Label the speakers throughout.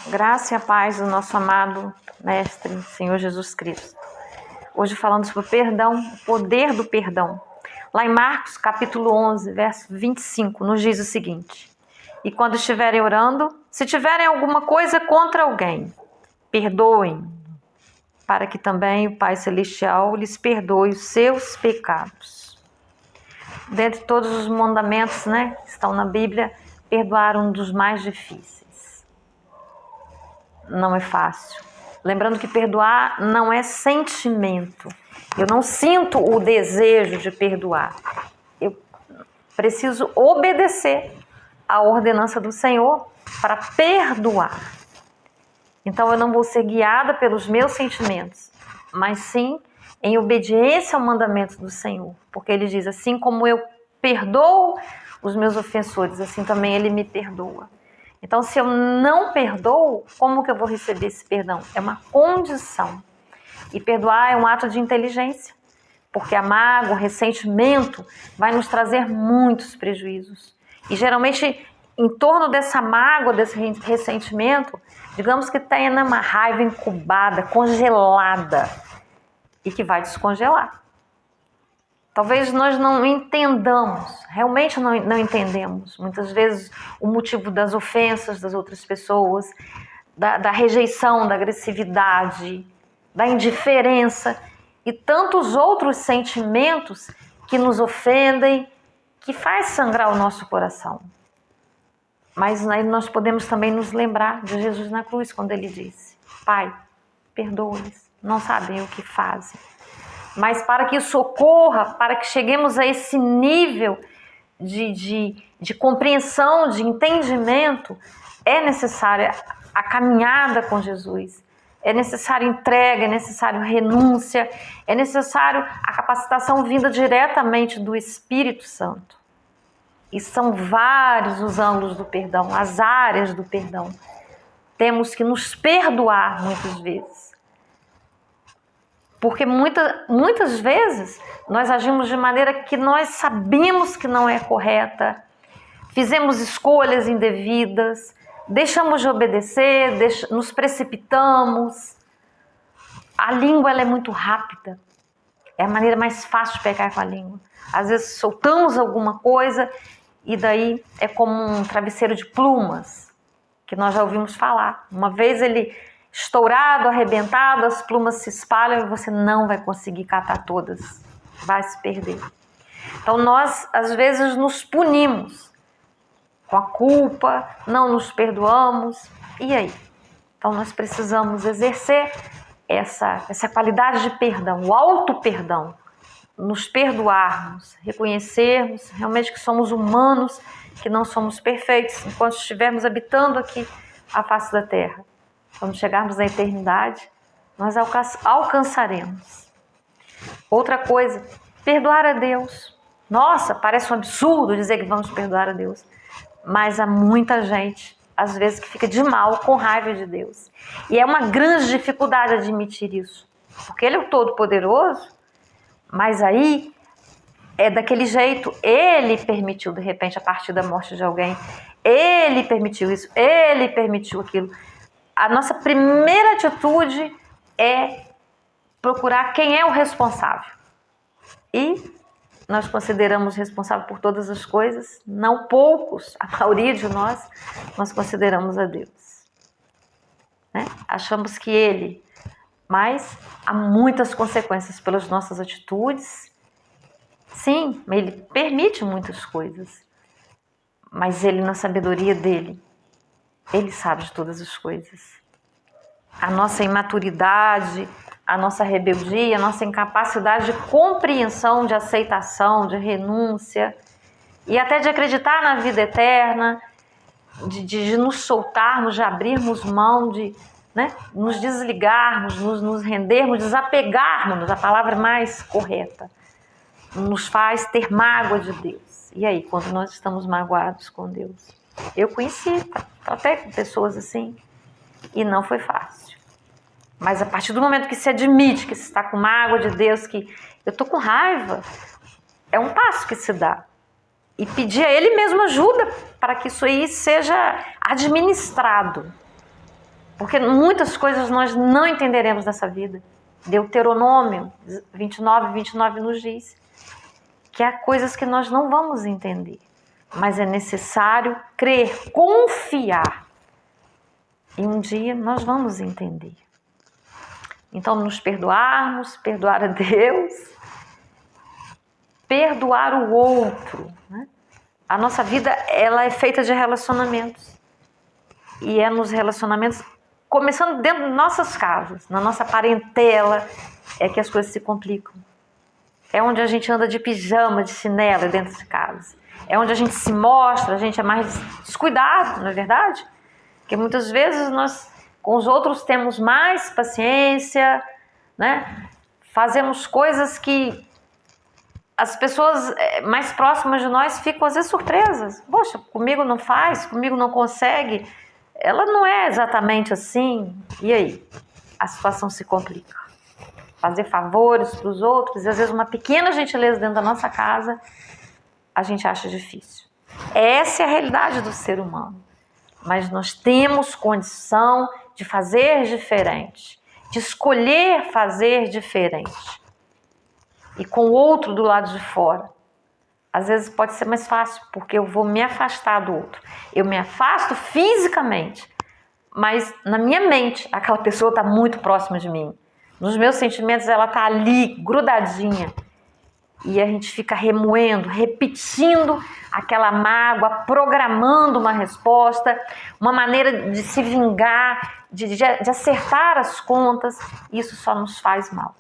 Speaker 1: Graça e a paz do nosso amado Mestre, Senhor Jesus Cristo. Hoje falando sobre o perdão, o poder do perdão. Lá em Marcos, capítulo 11, verso 25, nos diz o seguinte: E quando estiverem orando, se tiverem alguma coisa contra alguém, perdoem, para que também o Pai Celestial lhes perdoe os seus pecados. Dentre todos os mandamentos, que estão na Bíblia, perdoar um dos mais difíceis. Não é fácil. Lembrando que perdoar não é sentimento. Eu não sinto o desejo de perdoar. Eu preciso obedecer à ordenança do Senhor para perdoar. Então eu não vou ser guiada pelos meus sentimentos, mas sim em obediência ao mandamento do Senhor. Porque Ele diz, assim como eu perdoo os meus ofensores, assim também Ele me perdoa. Então, se eu não perdoo, como que eu vou receber esse perdão? É uma condição. E perdoar é um ato de inteligência, porque a mágoa, o ressentimento vai nos trazer muitos prejuízos. E geralmente, em torno dessa mágoa, desse ressentimento, digamos que tem uma raiva incubada, congelada, e que vai descongelar. Talvez nós não entendamos, realmente não entendemos, muitas vezes, o motivo das ofensas das outras pessoas, da rejeição, da agressividade, da indiferença e tantos outros sentimentos que nos ofendem, que faz sangrar o nosso coração. Mas aí nós podemos também nos lembrar de Jesus na cruz, quando Ele disse, Pai, perdoa-lhes, não sabem o que fazem. Mas para que isso ocorra, para que cheguemos a esse nível de compreensão, de entendimento, é necessária a caminhada com Jesus, é necessário entrega, é necessário renúncia, é necessário a capacitação vinda diretamente do Espírito Santo. E são vários os ângulos do perdão, as áreas do perdão. Temos que nos perdoar muitas vezes. Porque muitas vezes nós agimos de maneira que nós sabemos que não é correta, fizemos escolhas indevidas, deixamos de obedecer, nos precipitamos. A língua ela é muito rápida, é a maneira mais fácil de pegar com a língua. Às vezes soltamos alguma coisa e daí é como um travesseiro de plumas, que nós já ouvimos falar. Uma vez ele estourado, arrebentado, as plumas se espalham e você não vai conseguir catar todas, vai se perder. Então nós às vezes nos punimos com a culpa, não nos perdoamos, e aí? Então nós precisamos exercer essa qualidade de perdão, o auto-perdão, nos perdoarmos, reconhecermos realmente que somos humanos, que não somos perfeitos, enquanto estivermos habitando aqui a face da terra. Quando chegarmos na eternidade, nós alcançaremos. Outra coisa, perdoar a Deus. Nossa, parece um absurdo dizer que vamos perdoar a Deus. Mas há muita gente, às vezes, que fica de mal, com raiva de Deus. E é uma grande dificuldade admitir isso. Porque Ele é o Todo-Poderoso, mas aí é daquele jeito. Ele permitiu, de repente, a partir da morte de alguém. Ele permitiu isso, Ele permitiu aquilo. A nossa primeira atitude é procurar quem é o responsável. E nós consideramos responsável por todas as coisas, não poucos, a maioria de nós consideramos a Deus. Achamos que Ele, mas há muitas consequências pelas nossas atitudes. Sim, Ele permite muitas coisas, mas Ele, na sabedoria dEle, Ele sabe de todas as coisas. A nossa imaturidade, a nossa rebeldia, a nossa incapacidade de compreensão, de aceitação, de renúncia e até de acreditar na vida eterna, de nos soltarmos, de abrirmos mão, de nos desligarmos, nos rendermos, desapegarmos, a palavra mais correta, nos faz ter mágoa de Deus. E aí, quando nós estamos magoados com Deus? Eu conheci até pessoas assim e não foi fácil. Mas a partir do momento que se admite que se está com mágoa de Deus, que eu estou com raiva, é um passo que se dá. E pedir a Ele mesmo ajuda para que isso aí seja administrado. Porque muitas coisas nós não entenderemos nessa vida. Deuteronômio 29 nos diz que há coisas que nós não vamos entender, mas é necessário crer, confiar. E um dia nós vamos entender. Então, nos perdoarmos, perdoar a Deus, perdoar o outro, né? A nossa vida, ela é feita de relacionamentos. E é nos relacionamentos, começando dentro de nossas casas, na nossa parentela, é que as coisas se complicam. É onde a gente anda de pijama, de chinelo dentro de casa. É onde a gente se mostra, a gente é mais descuidado, não é verdade? Porque muitas vezes nós, com os outros, temos mais paciência, né? Fazemos coisas que as pessoas mais próximas de nós ficam às vezes surpresas. Poxa, comigo não faz, comigo não consegue. Ela não é exatamente assim. E aí? A situação se complica. Fazer favores para os outros, e às vezes uma pequena gentileza dentro da nossa casa, a gente acha difícil. Essa é a realidade do ser humano. Mas nós temos condição de fazer diferente, de escolher fazer diferente. E com o outro do lado de fora. Às vezes pode ser mais fácil, porque eu vou me afastar do outro. Eu me afasto fisicamente, mas na minha mente, aquela pessoa está muito próxima de mim. Nos meus sentimentos, ela está ali, grudadinha. E a gente fica remoendo, repetindo aquela mágoa, programando uma resposta, uma maneira de se vingar, de acertar as contas. Isso só nos faz mal.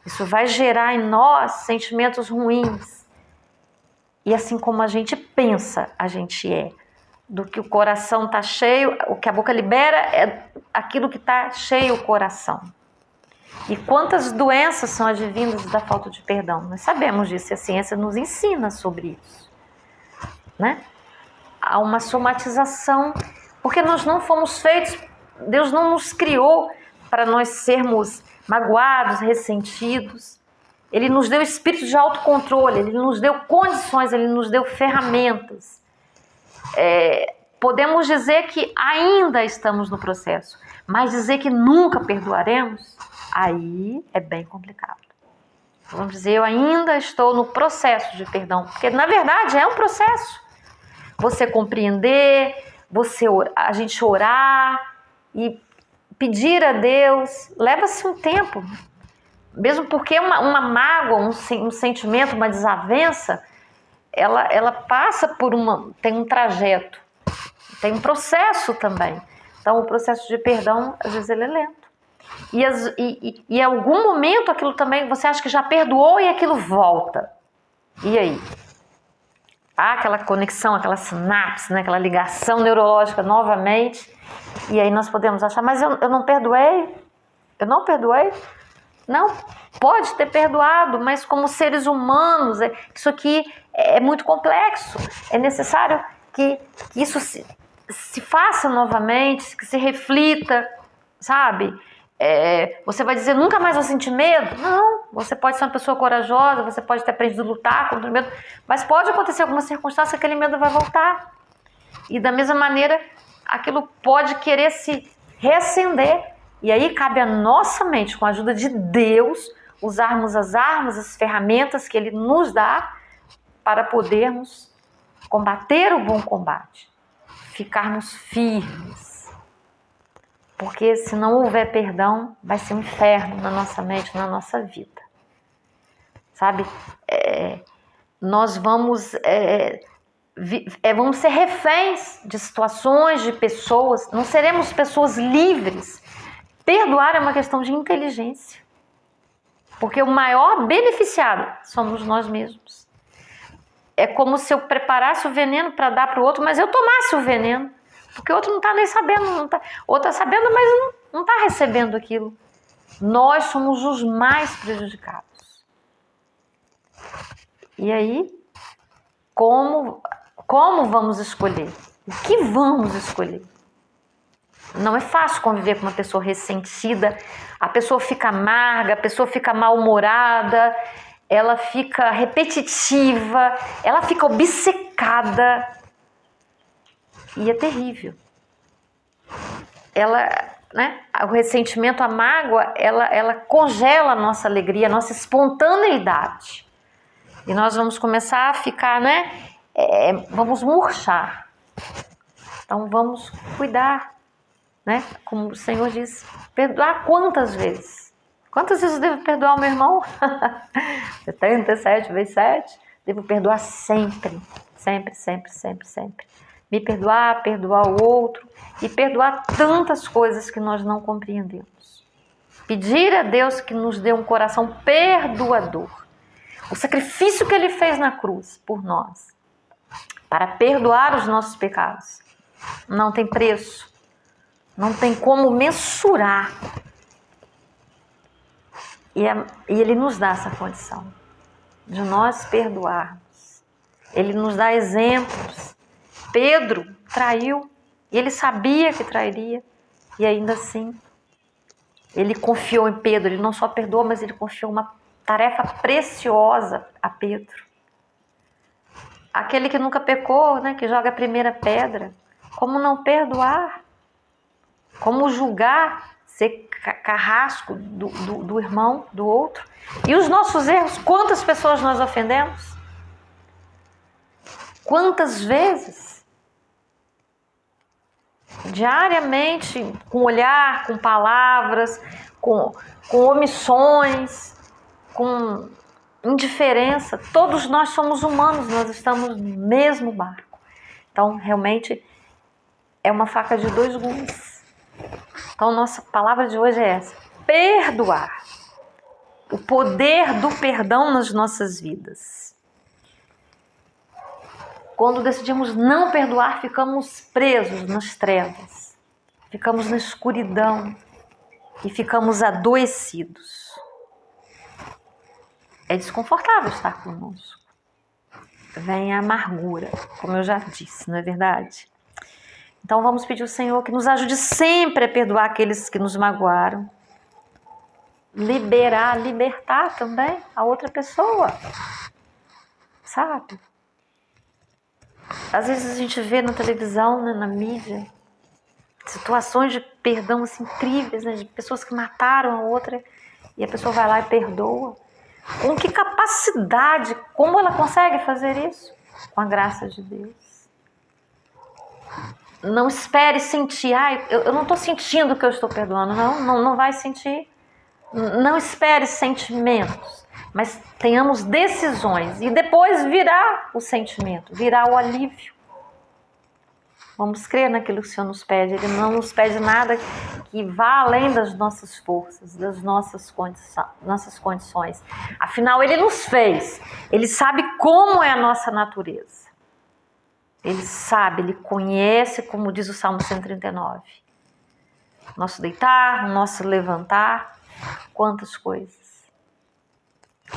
Speaker 1: Isso vai gerar em nós sentimentos ruins. E assim como a gente pensa, a gente é. Do que o coração está cheio, o que a boca libera é aquilo que está cheio o coração. E quantas doenças são advindas da falta de perdão? Nós sabemos disso e a ciência nos ensina sobre isso, né? Há uma somatização, porque nós não fomos feitos, Deus não nos criou para nós sermos magoados, ressentidos. Ele nos deu espírito de autocontrole, Ele nos deu condições, Ele nos deu ferramentas. Podemos dizer que ainda estamos no processo, mas dizer que nunca perdoaremos, aí é bem complicado. Vamos dizer, eu ainda estou no processo de perdão, porque na verdade é um processo. Você compreender, a gente orar e pedir a Deus, leva-se um tempo. Mesmo porque uma mágoa, um sentimento, uma desavença, ela passa por tem um trajeto, tem um processo também. Então o processo de perdão, às vezes ele é lento. E em algum momento aquilo também, você acha que já perdoou e aquilo volta. E aí? Há aquela conexão, aquela sinapse, né? Aquela ligação neurológica novamente. E aí nós podemos achar, mas eu não perdoei? Eu não perdoei? Não, pode ter perdoado, mas como seres humanos, isso aqui é muito complexo. É necessário que isso se faça novamente, que se reflita, sabe? Você vai dizer, nunca mais vou sentir medo? Não, você pode ser uma pessoa corajosa, você pode ter aprendido a lutar contra o medo, mas pode acontecer alguma circunstância que aquele medo vai voltar. E da mesma maneira, aquilo pode querer se reacender. E aí cabe a nossa mente, com a ajuda de Deus, usarmos as armas, as ferramentas que Ele nos dá para podermos combater o bom combate, ficarmos firmes. Porque se não houver perdão, vai ser um inferno na nossa mente, na nossa vida. Sabe? Nós vamos ser reféns de situações, de pessoas, não seremos pessoas livres. Perdoar é uma questão de inteligência. Porque o maior beneficiado somos nós mesmos. É como se eu preparasse o veneno para dar para o outro, mas eu tomasse o veneno. Porque o outro não está nem sabendo. Ou está sabendo, mas não está recebendo aquilo. Nós somos os mais prejudicados. E aí, como vamos escolher? O que vamos escolher? Não é fácil conviver com uma pessoa ressentida, a pessoa fica amarga, a pessoa fica mal-humorada, ela fica repetitiva, ela fica obcecada e é terrível. né? O ressentimento, a mágoa, ela congela a nossa alegria, a nossa espontaneidade. E nós vamos começar a ficar, né? Vamos murchar. Então vamos cuidar, né? Como o Senhor diz, perdoar quantas vezes? Quantas vezes eu devo perdoar o meu irmão? 77 vezes 7. Devo perdoar sempre. Sempre, sempre, sempre, sempre. Me perdoar, perdoar o outro e perdoar tantas coisas que nós não compreendemos. Pedir a Deus que nos dê um coração perdoador. O sacrifício que Ele fez na cruz por nós, para perdoar os nossos pecados, não tem preço, não tem como mensurar. E Ele nos dá essa condição de nós perdoarmos. Ele nos dá exemplos. Pedro traiu, e ele sabia que trairia, e ainda assim, ele confiou em Pedro. Ele não só perdoou, mas ele confiou uma tarefa preciosa a Pedro. Aquele que nunca pecou, né, que joga a primeira pedra, como não perdoar? Como julgar, ser carrasco do irmão, do outro? E os nossos erros, quantas pessoas nós ofendemos? Quantas vezes? Diariamente, com olhar, com palavras, com omissões, com indiferença. Todos nós somos humanos, nós estamos no mesmo barco. Então, realmente, é uma faca de dois gumes. Então, nossa palavra de hoje é essa: perdoar. O poder do perdão nas nossas vidas. Quando decidimos não perdoar, ficamos presos nas trevas, ficamos na escuridão e ficamos adoecidos. É desconfortável estar conosco. Vem a amargura, como eu já disse, não é verdade? Então vamos pedir ao Senhor que nos ajude sempre a perdoar aqueles que nos magoaram. Libertar também a outra pessoa, sabe? Às vezes a gente vê na televisão, né, na mídia, situações de perdão assim, incríveis, né, de pessoas que mataram a outra e a pessoa vai lá e perdoa. Com que capacidade, como ela consegue fazer isso? Com a graça de Deus. Não espere sentir, eu não estou sentindo que eu estou perdoando, não vai sentir. Não espere sentimentos, mas tenhamos decisões e depois virá o sentimento, virá o alívio. Vamos crer naquilo que o Senhor nos pede. Ele não nos pede nada que vá além das nossas forças, das nossas condições. Afinal, Ele nos fez. Ele sabe como é a nossa natureza. Ele sabe, Ele conhece, como diz o Salmo 139. Nosso deitar, nosso levantar, quantas coisas.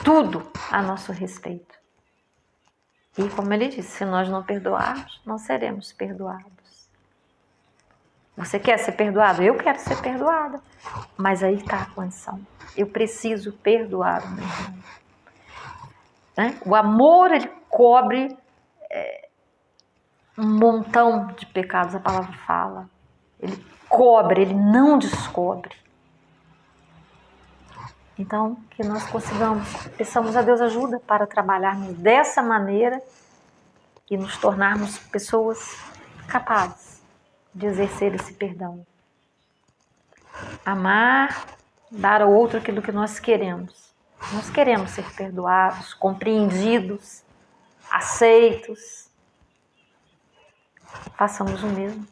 Speaker 1: Tudo a nosso respeito. E como ele disse, se nós não perdoarmos, não seremos perdoados. Você quer ser perdoado? Eu quero ser perdoada. Mas aí está a condição. Eu preciso perdoar o meu irmão. Né? O amor, ele cobre um montão de pecados, a palavra fala. Ele cobre, ele não descobre. Então, que nós consigamos, peçamos a Deus ajuda para trabalharmos dessa maneira e nos tornarmos pessoas capazes de exercer esse perdão. Amar, dar ao outro aquilo que nós queremos. Nós queremos ser perdoados, compreendidos, aceitos. Façamos o mesmo.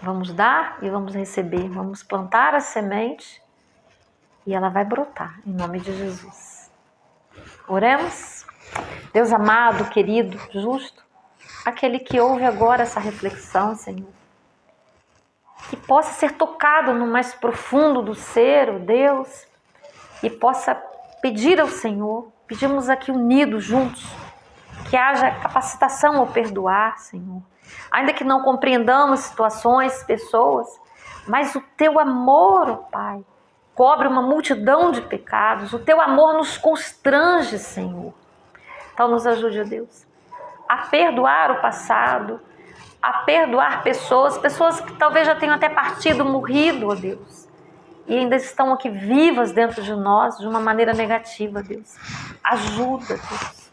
Speaker 1: Vamos dar e vamos receber. Vamos plantar a semente e ela vai brotar, em nome de Jesus. Oremos. Deus amado, querido, justo, aquele que ouve agora essa reflexão, Senhor, que possa ser tocado no mais profundo do ser, ó Deus, e possa pedir ao Senhor, pedimos aqui unidos, juntos, que haja capacitação ao perdoar, Senhor. Ainda que não compreendamos situações, pessoas, mas o Teu amor, ó Pai, cobre uma multidão de pecados. O Teu amor nos constrange, Senhor. Então nos ajude, ó Deus, a perdoar o passado, a perdoar pessoas que talvez já tenham até partido, morrido, ó Deus, e ainda estão aqui vivas dentro de nós de uma maneira negativa, Deus. Ajuda, Deus.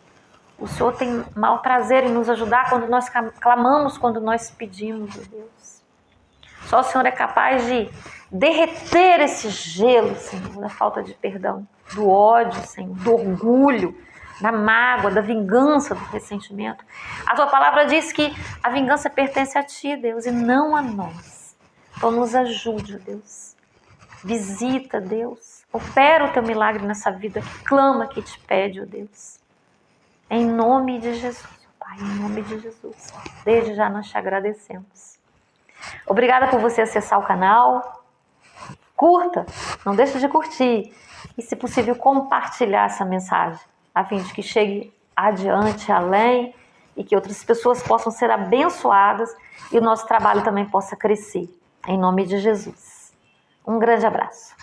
Speaker 1: O Senhor tem maior prazer em nos ajudar quando nós clamamos, quando nós pedimos, ó Deus. Só o Senhor é capaz de derreter esse gelo, Senhor, da falta de perdão, do ódio, Senhor, do orgulho, da mágoa, da vingança, do ressentimento. A tua palavra diz que a vingança pertence a ti, Deus, e não a nós. Então nos ajude, Deus. Visita, Deus. Opera o teu milagre nessa vida que clama, que te pede, ó Deus. Em nome de Jesus, Pai, em nome de Jesus. Desde já nós te agradecemos. Obrigada por você acessar o canal. Curta, não deixe de curtir. E, se possível, compartilhar essa mensagem, a fim de que chegue adiante, além, e que outras pessoas possam ser abençoadas e o nosso trabalho também possa crescer. Em nome de Jesus. Um grande abraço.